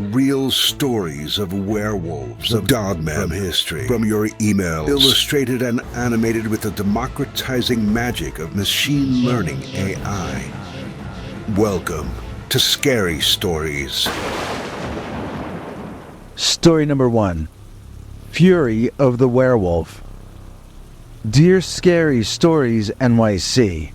Real stories of werewolves, of Dogman from history, from your emails, illustrated and animated with the democratizing magic of machine learning AI. Welcome to Scary Stories. Story number 1. Fury of the Werewolf. Dear Scary Stories NYC,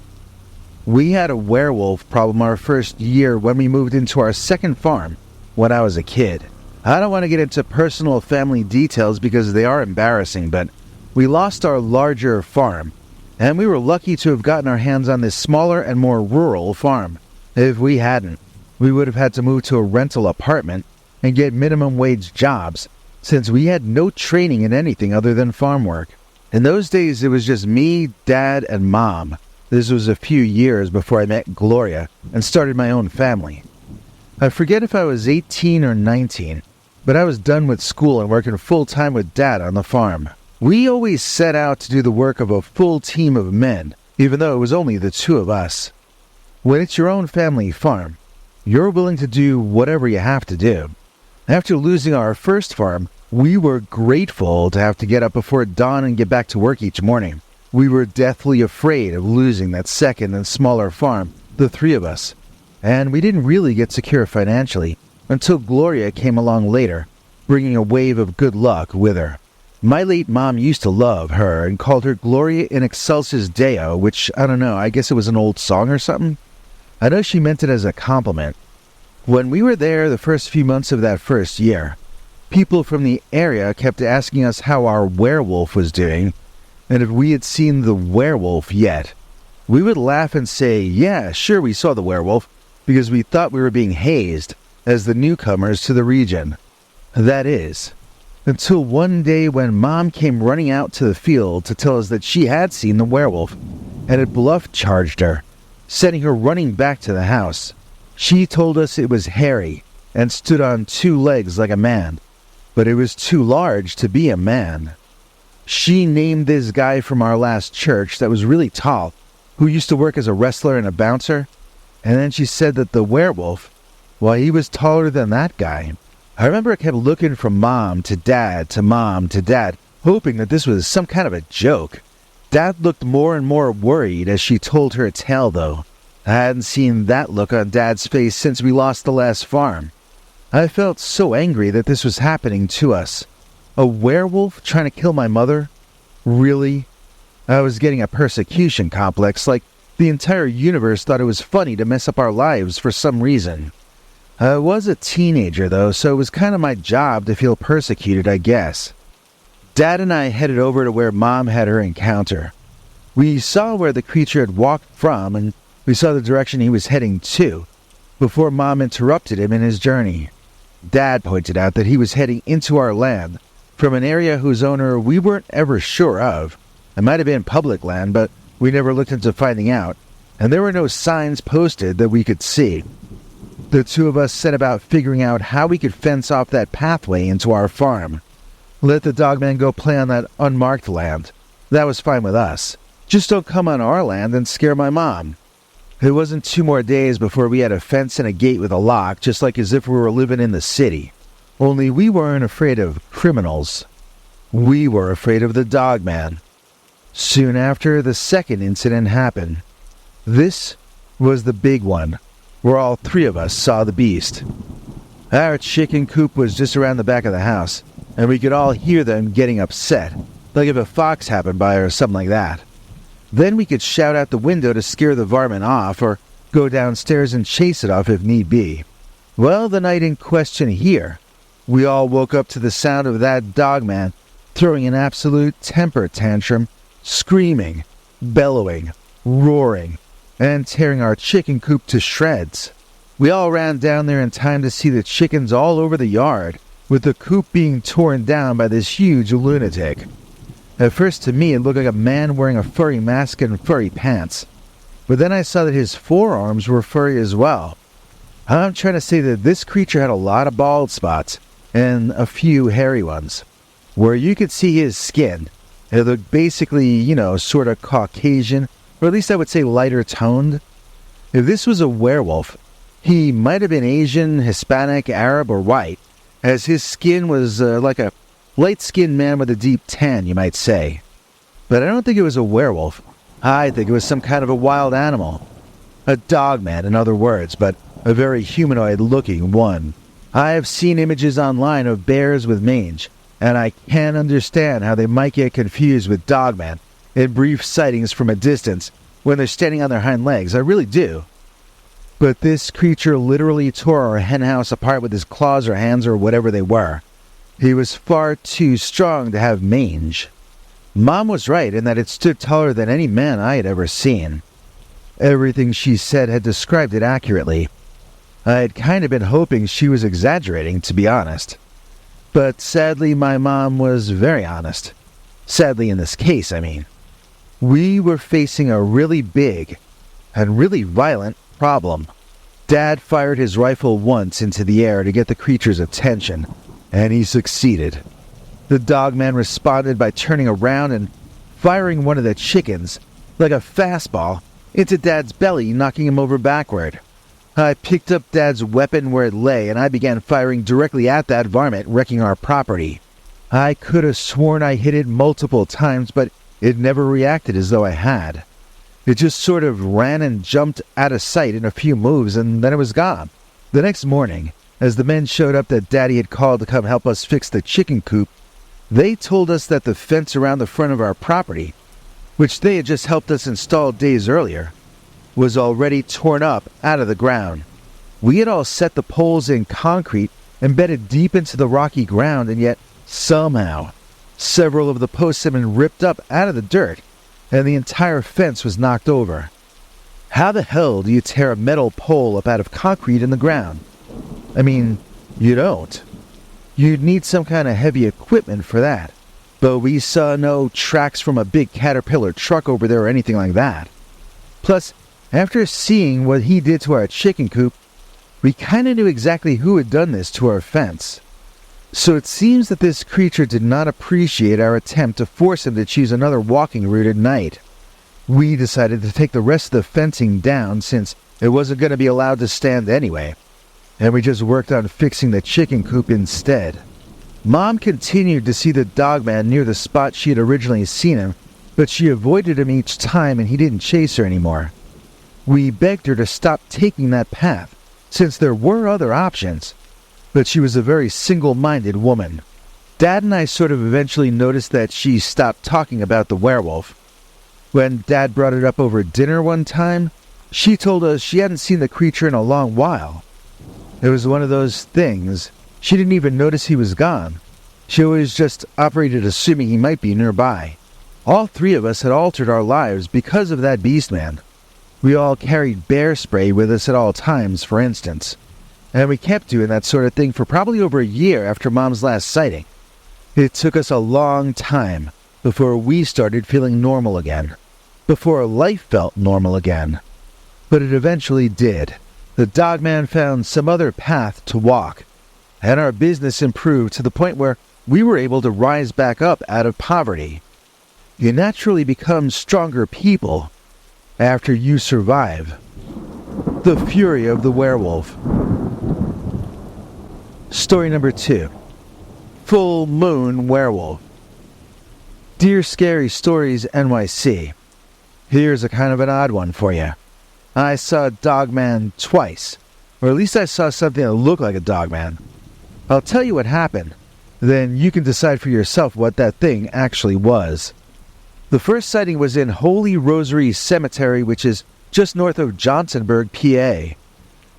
we had a werewolf problem our first year when we moved into our second farm when I was a kid. I don't want to get into personal family details because they are embarrassing, but we lost our larger farm, and we were lucky to have gotten our hands on this smaller and more rural farm. If we hadn't, we would have had to move to a rental apartment and get minimum wage jobs, since we had no training in anything other than farm work. In those days, it was just me, Dad, and Mom. This was a few years before I met Gloria and started my own family. I forget if I was 18 or 19, but I was done with school and working full-time with Dad on the farm. We always set out to do the work of a full team of men, even though it was only the two of us. When it's your own family farm, you're willing to do whatever you have to do. After losing our first farm, we were grateful to have to get up before dawn and get back to work each morning. We were deathly afraid of losing that second and smaller farm, the three of us. And we didn't really get secure financially until Gloria came along later, bringing a wave of good luck with her. My late mom used to love her and called her Gloria in Excelsis Deo, which, I don't know, I guess it was an old song or something. I know she meant it as a compliment. When we were there the first few months of that first year, people from the area kept asking us how our werewolf was doing, and if we had seen the werewolf yet. We would laugh and say, yeah, sure, we saw the werewolf, because we thought we were being hazed as the newcomers to the region. That is, until one day when Mom came running out to the field to tell us that she had seen the werewolf, and it bluff charged her, sending her running back to the house. She told us it was hairy and stood on two legs like a man, but it was too large to be a man. She named this guy from our last church that was really tall, who used to work as a wrestler and a bouncer, and then she said that the werewolf, well, he was taller than that guy. I remember I kept looking from Mom to Dad to Mom to Dad, hoping that this was some kind of a joke. Dad looked more and more worried as she told her tale, though. I hadn't seen that look on Dad's face since we lost the last farm. I felt so angry that this was happening to us. A werewolf trying to kill my mother? Really? I was getting a persecution complex, like the entire universe thought it was funny to mess up our lives for some reason. I was a teenager, though, so it was kind of my job to feel persecuted, I guess. Dad and I headed over to where Mom had her encounter. We saw where the creature had walked from, and we saw the direction he was heading to, before Mom interrupted him in his journey. Dad pointed out that he was heading into our land, from an area whose owner we weren't ever sure of. It might have been public land, but we never looked into finding out, and there were no signs posted that we could see. The two of us set about figuring out how we could fence off that pathway into our farm. Let the Dogman go play on that unmarked land. That was fine with us. Just don't come on our land and scare my mom. It wasn't 2 more days before we had a fence and a gate with a lock, just like as if we were living in the city. Only we weren't afraid of criminals. We were afraid of the Dogman. Soon after, the second incident happened. This was the big one, where all 3 of us saw the beast. Our chicken coop was just around the back of the house, and we could all hear them getting upset, like if a fox happened by or something like that. Then we could shout out the window to scare the varmint off, or go downstairs and chase it off if need be. Well, the night in question here, we all woke up to the sound of that Dogman throwing an absolute temper tantrum, screaming, bellowing, roaring, and tearing our chicken coop to shreds. We all ran down there in time to see the chickens all over the yard, with the coop being torn down by this huge lunatic. At first, to me, it looked like a man wearing a furry mask and furry pants. But then I saw that his forearms were furry as well. I'm trying to say that this creature had a lot of bald spots, and a few hairy ones, where you could see his skin. It looked basically, sort of Caucasian, or at least I would say lighter toned. If this was a werewolf, He might have been Asian, Hispanic, Arab, or white, as his skin was like a light-skinned man with a deep tan, you might say. But I don't think it was a werewolf. I think it was some kind of a wild animal. A dogman, in other words, but a very humanoid-looking one. I have seen images online of bears with mange, and I can't understand how they might get confused with dogman in brief sightings from a distance when they're standing on their hind legs. I really do. But this creature literally tore our henhouse apart with his claws or hands or whatever they were. He was far too strong to have mange. Mom was right in that it stood taller than any man I had ever seen. Everything she said had described it accurately. I had kind of been hoping she was exaggerating, to be honest. But sadly, my mom was very honest. Sadly in this case, I mean. We were facing a really big and really violent problem. Dad fired his rifle once into the air to get the creature's attention, and he succeeded. The dogman responded by turning around and firing one of the chickens, like a fastball, into Dad's belly, knocking him over backward. I picked up Dad's weapon where it lay, and I began firing directly at that varmint, wrecking our property. I could have sworn I hit it multiple times, but it never reacted as though I had. It just sort of ran and jumped out of sight in a few moves, and then it was gone. The next morning, as the men showed up that Daddy had called to come help us fix the chicken coop, they told us that the fence around the front of our property, which they had just helped us install days earlier, was already torn up out of the ground. We had all set the poles in concrete embedded deep into the rocky ground, and yet, somehow, several of the posts had been ripped up out of the dirt, and the entire fence was knocked over. How the hell do you tear a metal pole up out of concrete in the ground? I mean, you don't. You'd need some kind of heavy equipment for that. But we saw no tracks from a big Caterpillar truck over there or anything like that. Plus, after seeing what he did to our chicken coop, we kind of knew exactly who had done this to our fence. So it seems that this creature did not appreciate our attempt to force him to choose another walking route at night. We decided to take the rest of the fencing down since it wasn't going to be allowed to stand anyway, and we just worked on fixing the chicken coop instead. Mom continued to see the dogman near the spot she had originally seen him, but she avoided him each time and he didn't chase her anymore. We begged her to stop taking that path, since there were other options, but she was a very single-minded woman. Dad and I sort of eventually noticed that she stopped talking about the werewolf. When Dad brought it up over dinner one time, she told us she hadn't seen the creature in a long while. It was one of those things. She didn't even notice he was gone. She always just operated assuming he might be nearby. All three of us had altered our lives because of that beastman. We all carried bear spray with us at all times, for instance. And we kept doing that sort of thing for probably over a year after Mom's last sighting. It took us a long time before we started feeling normal again. Before life felt normal again. But it eventually did. The dogman found some other path to walk, and our business improved to the point where we were able to rise back up out of poverty. You naturally become stronger people after you survive. The Fury of the Werewolf. Story number 2. Full Moon Werewolf. Dear Scary Stories NYC, here's a kind of an odd one for you. I saw a dogman twice, or at least I saw something that looked like a dogman. I'll tell you what happened, then you can decide for yourself what that thing actually was. The first sighting was in Holy Rosary Cemetery, which is just north of Johnsonburg, PA.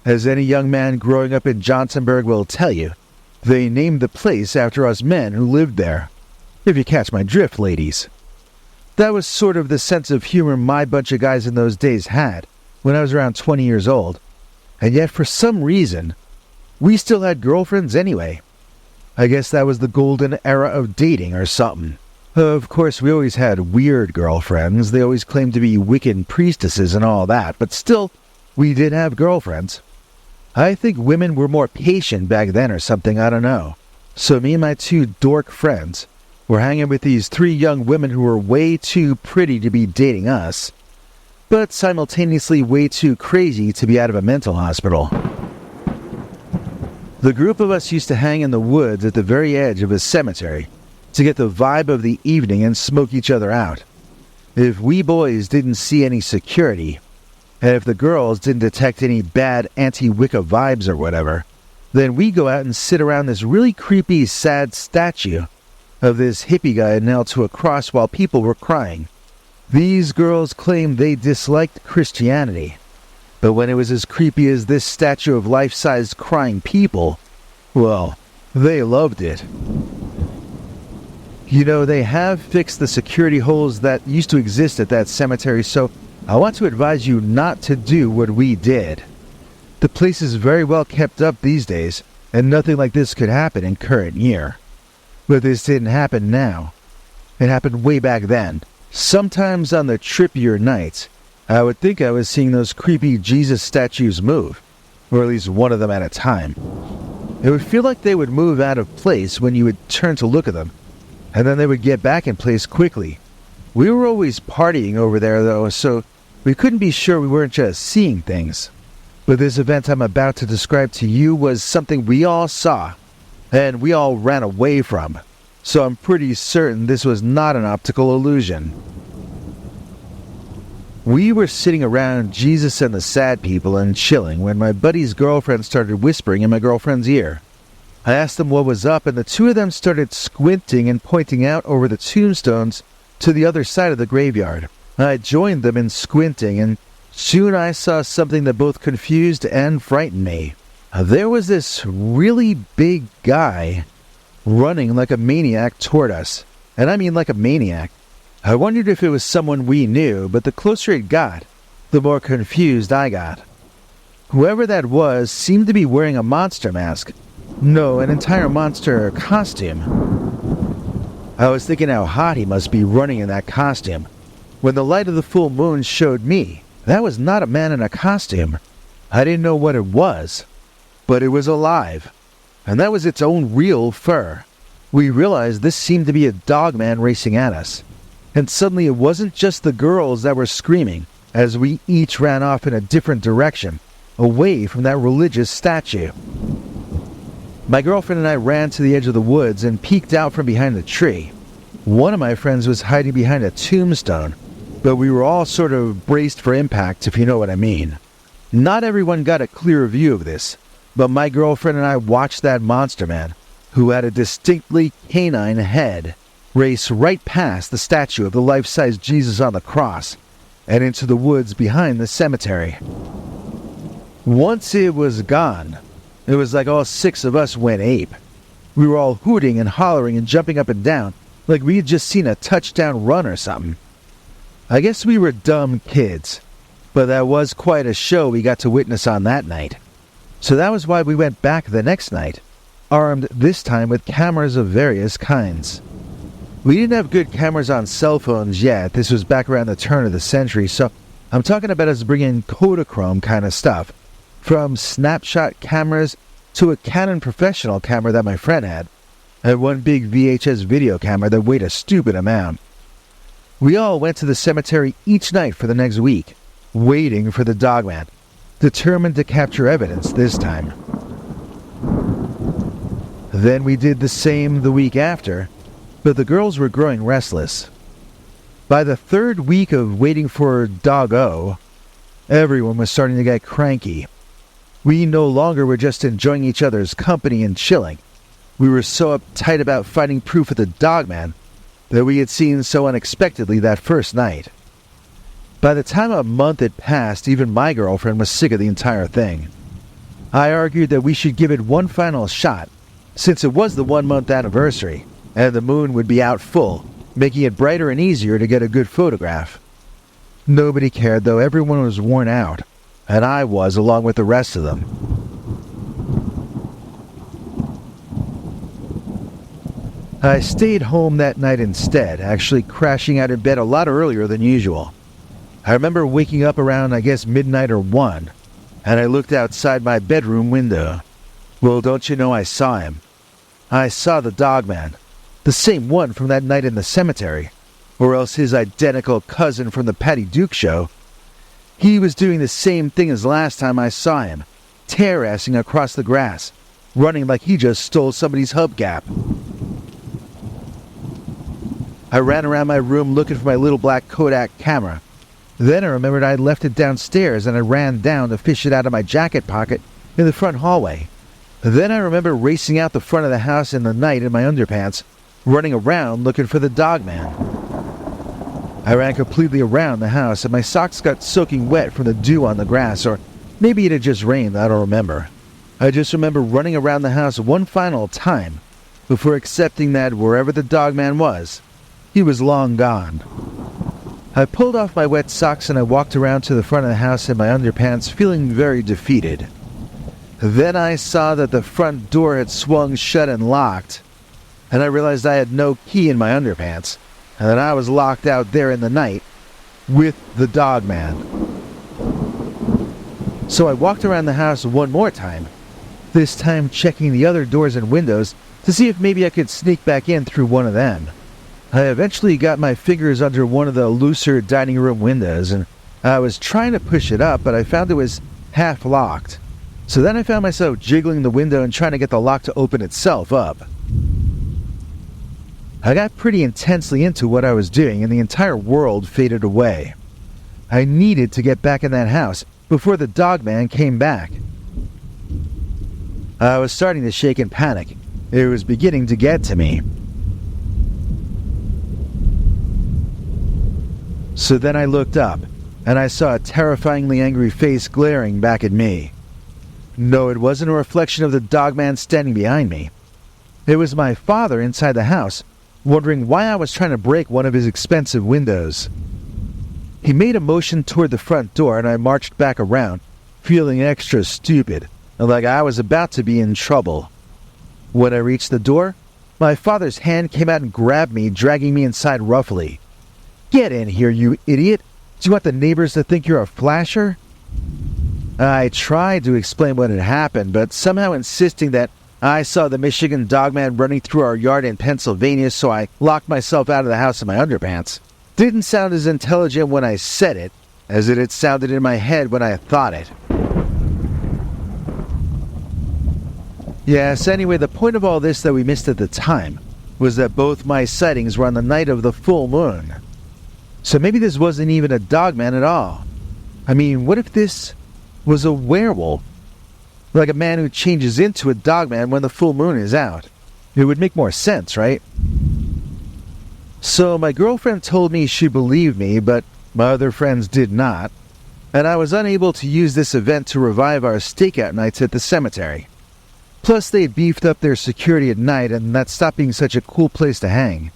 As any young man growing up in Johnsonburg will tell you, they named the place after us men who lived there. If you catch my drift, ladies. That was sort of the sense of humor my bunch of guys in those days had, when I was around 20 years old. And yet, for some reason, we still had girlfriends anyway. I guess that was the golden era of dating or something. Of course, we always had weird girlfriends. They always claimed to be Wiccan priestesses and all that, but still, we did have girlfriends. I think women were more patient back then or something, I don't know. So me and my two dork friends were hanging with these 3 young women who were way too pretty to be dating us, but simultaneously way too crazy to be out of a mental hospital. The group of us used to hang in the woods at the very edge of a cemetery to get the vibe of the evening and smoke each other out. If we boys didn't see any security, and if the girls didn't detect any bad anti-Wicca vibes or whatever, then we go out and sit around this really creepy, sad statue of this hippie guy nailed to a cross while people were crying. These girls claimed they disliked Christianity, but when it was as creepy as this statue of life-sized crying people, well, they loved it. You know, they have fixed the security holes that used to exist at that cemetery, so I want to advise you not to do what we did. The place is very well kept up these days, and nothing like this could happen in current year. But this didn't happen now. It happened way back then. Sometimes on the trippier nights, I would think I was seeing those creepy Jesus statues move, or at least one of them at a time. It would feel like they would move out of place when you would turn to look at them, and then they would get back in place quickly. We were always partying over there though, so we couldn't be sure we weren't just seeing things. But this event I'm about to describe to you was something we all saw, and we all ran away from, so I'm pretty certain this was not an optical illusion. We were sitting around Jesus and the Sad People and chilling when my buddy's girlfriend started whispering in my girlfriend's ear. I asked them what was up, and the two of them started squinting and pointing out over the tombstones to the other side of the graveyard. I joined them in squinting, and soon I saw something that both confused and frightened me. There was this really big guy running like a maniac toward us, and I mean like a maniac. I wondered if it was someone we knew, but the closer it got, the more confused I got. Whoever that was seemed to be wearing a monster mask. No, an entire monster costume. I was thinking how hot he must be running in that costume, when the light of the full moon showed me that was not a man in a costume. I didn't know what it was, but it was alive, and that was its own real fur. We realized this seemed to be a Dogman racing at us, and suddenly it wasn't just the girls that were screaming as we each ran off in a different direction, away from that religious statue. My girlfriend and I ran to the edge of the woods and peeked out from behind the tree. One of my friends was hiding behind a tombstone, but we were all sort of braced for impact, if you know what I mean. Not everyone got a clear view of this, but my girlfriend and I watched that monster man, who had a distinctly canine head, race right past the statue of the life-size Jesus on the cross and into the woods behind the cemetery. Once it was gone, it was like all six of us went ape. We were all hooting and hollering and jumping up and down like we had just seen a touchdown run or something. I guess we were dumb kids, but that was quite a show we got to witness on that night. So that was why we went back the next night, armed this time with cameras of various kinds. We didn't have good cameras on cell phones yet. This was back around the turn of the century, so I'm talking about us bringing Kodachrome kind of stuff, from snapshot cameras to a Canon professional camera that my friend had, and one big VHS video camera that weighed a stupid amount. We all went to the cemetery each night for the next week, waiting for the Dogman, determined to capture evidence this time. Then we did the same the week after, but the girls were growing restless. By the third week of waiting for Doggo, everyone was starting to get cranky. We no longer were just enjoying each other's company and chilling. We were so uptight about finding proof of the Dogman that we had seen so unexpectedly that first night. By the time a month had passed, even my girlfriend was sick of the entire thing. I argued that we should give it one final shot, since it was the 1 month anniversary, and the moon would be out full, making it brighter and easier to get a good photograph. Nobody cared, though. Everyone was worn out, and I was, along with the rest of them. I stayed home that night instead, actually crashing out in bed a lot earlier than usual. I remember waking up around, I guess, midnight or 1, and I looked outside my bedroom window. Well, don't you know I saw him? I saw the Dogman, the same one from that night in the cemetery, or else his identical cousin from the Patty Duke show. He was doing the same thing as last time I saw him, tear-assing across the grass, running like he just stole somebody's hubcap. I ran around my room looking for my little black Kodak camera. Then I remembered I had left it downstairs and I ran down to fish it out of my jacket pocket in the front hallway. Then I remember racing out the front of the house in the night in my underpants, running around looking for the Dogman. I ran completely around the house and my socks got soaking wet from the dew on the grass, or maybe it had just rained, I don't remember. I just remember running around the house one final time before accepting that wherever the Dogman was, he was long gone. I pulled off my wet socks and I walked around to the front of the house in my underpants feeling very defeated. Then I saw that the front door had swung shut and locked, and I realized I had no key in my underpants, and that I was locked out there in the night with the Dogman. So I walked around the house one more time, this time checking the other doors and windows to see if maybe I could sneak back in through one of them. I eventually got my fingers under one of the looser dining room windows, and I was trying to push it up, but I found it was half locked. So then I found myself jiggling the window and trying to get the lock to open itself up. I got pretty intensely into what I was doing, and the entire world faded away. I needed to get back in that house before the Dogman came back. I was starting to shake in panic. It was beginning to get to me. So then I looked up, and I saw a terrifyingly angry face glaring back at me. No, it wasn't a reflection of the Dogman standing behind me. It was my father inside the house, wondering why I was trying to break one of his expensive windows. He made a motion toward the front door, and I marched back around, feeling extra stupid, like I was about to be in trouble. When I reached the door, my father's hand came out and grabbed me, dragging me inside roughly. "Get in here, you idiot! Do you want the neighbors to think you're a flasher?" I tried to explain what had happened, but somehow insisting that I saw the Michigan Dogman running through our yard in Pennsylvania, so I locked myself out of the house in my underpants, didn't sound as intelligent when I said it as it had sounded in my head when I thought it. Yes, anyway, the point of all this that we missed at the time was that both my sightings were on the night of the full moon. So maybe this wasn't even a Dogman at all. I mean, what if this was a werewolf? Like a man who changes into a Dogman when the full moon is out. It would make more sense, right? So my girlfriend told me she believed me, but my other friends did not, and I was unable to use this event to revive our stakeout nights at the cemetery. Plus they beefed up their security at night, and that stopped being such a cool place to hang.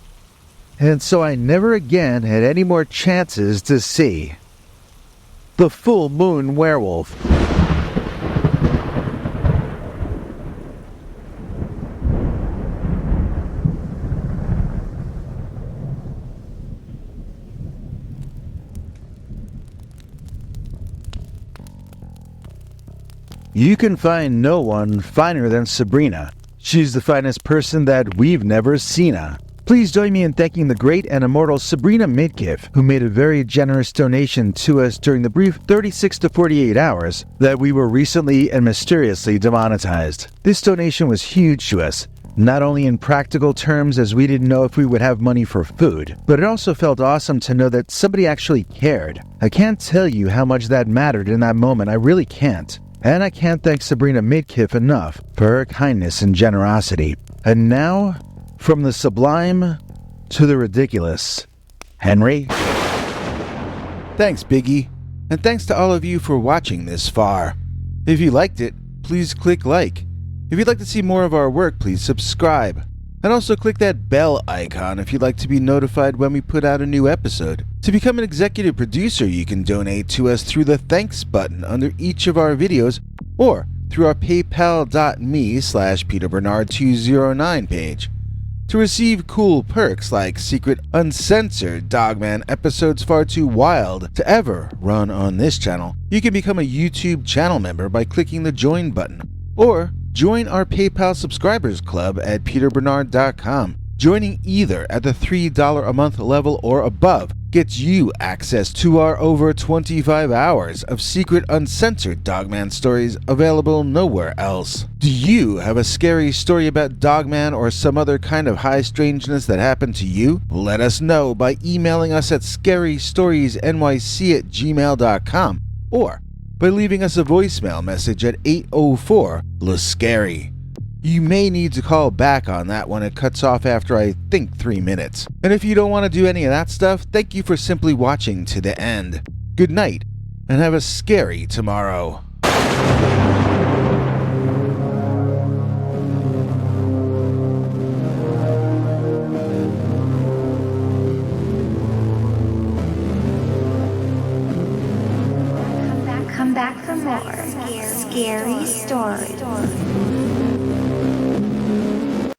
And so I never again had any more chances to see the full moon werewolf. You can find no one finer than Sabrina. She's the finest person that we've never seen her. Please join me in thanking the great and immortal Sabrina Midkiff, who made a very generous donation to us during the brief 36 to 48 hours that we were recently and mysteriously demonetized. This donation was huge to us, not only in practical terms as we didn't know if we would have money for food, but it also felt awesome to know that somebody actually cared. I can't tell you how much that mattered in that moment, I really can't. And I can't thank Sabrina Midkiff enough for her kindness and generosity. And now, from the sublime to the ridiculous, Henry. Thanks, Biggie. And thanks to all of you for watching this far. If you liked it, please click like. If you'd like to see more of our work, please subscribe. And also click that bell icon if you'd like to be notified when we put out a new episode. To become an executive producer, you can donate to us through the thanks button under each of our videos or through our paypal.me/PeterBernard209 page. To receive cool perks like secret uncensored Dogman episodes far too wild to ever run on this channel, you can become a YouTube channel member by clicking the join button. Or join our PayPal subscribers club at peterbernard.com. Joining either at the $3 a month level or above gets you access to our over 25 hours of secret uncensored Dogman stories available nowhere else. Do you have a scary story about Dogman or some other kind of high strangeness that happened to you? Let us know by emailing us at scarystoriesnyc@gmail.com or by leaving us a voicemail message at 804-LA-SCARY. You may need to call back on that when it cuts off after I think 3 minutes. And if you don't want to do any of that stuff, thank you for simply watching to the end. Good night, and have a scary tomorrow. Come back for more scary stories.